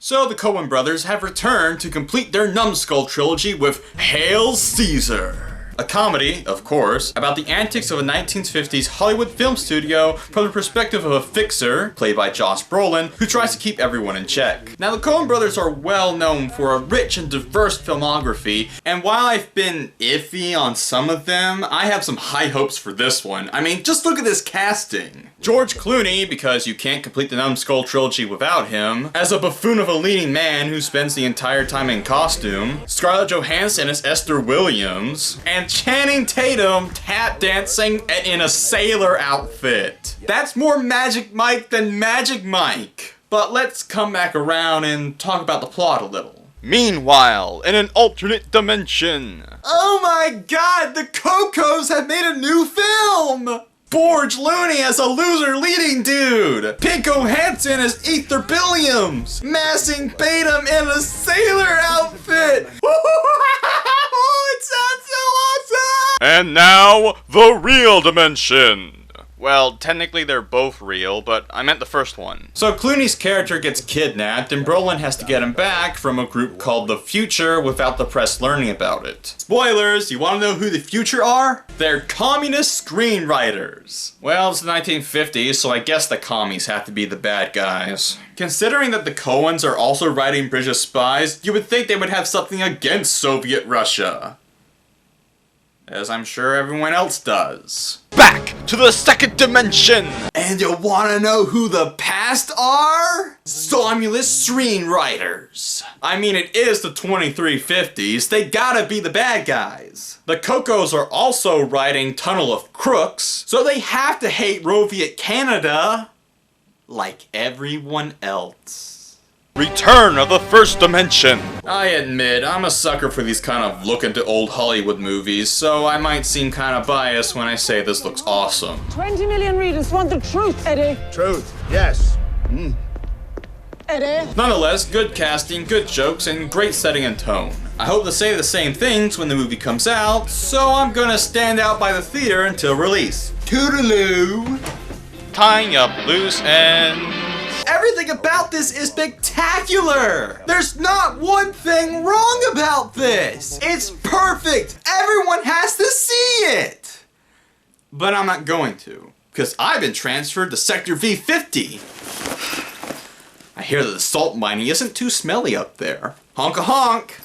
So the Coen brothers have returned to complete their Numbskull trilogy with Hail Caesar! A comedy, of course, about the antics of a 1950s Hollywood film studio from the perspective of a fixer, played by Josh Brolin, who tries to keep everyone in check. Now, the Coen brothers are well known for a rich and diverse filmography, and while I've been iffy on some of them, I have some high hopes for this one. I mean, just look at this casting. George Clooney, because you can't complete the Numbskull trilogy without him, as a buffoon of a leading man who spends the entire time in costume, Scarlett Johansson as Esther Williams, and Channing Tatum tap dancing in a sailor outfit. That's more Magic Mike than Magic Mike. But let's come back around and talk about the plot a little. Meanwhile, in an alternate dimension. Oh my god, the Cocos have made a new film! Borge Looney as a loser leading dude! Pinko Hansen as Ether Billiams! Massing Batum in a sailor outfit! It sounds so awesome! And now, the real dimension! Well, technically they're both real, but I meant the first one. So Clooney's character gets kidnapped, and Brolin has to get him back from a group called The Future without the press learning about it. Spoilers, you wanna know who The Future are? They're communist screenwriters. Well, it's the 1950s, so I guess the commies have to be the bad guys. Considering that the Coens are also writing Bridge of Spies, you would think they would have something against Soviet Russia. As I'm sure everyone else does. Back to the second dimension! And you wanna know who the past are? Somulus screenwriters. I mean, it is the 2350s, they gotta be the bad guys. The Cocos are also writing Tunnel of Crooks, so they have to hate Roviet Canada like everyone else. Return of the first dimension! I admit, I'm a sucker for these kind of look into old Hollywood movies, so I might seem kind of biased when I say this looks awesome. 20 million readers want the truth, Eddie. Truth, yes. Eddie. Nonetheless, good casting, good jokes, and great setting and tone. I hope to say the same things when the movie comes out, so I'm gonna stand out by the theater until release. Toodaloo! Tying up loose ends. Everything about this is spectacular! There's not one thing wrong about this! It's perfect! Everyone has to see it! But I'm not going to, because I've been transferred to Sector V50. I hear that the salt mining isn't too smelly up there. Honk a honk!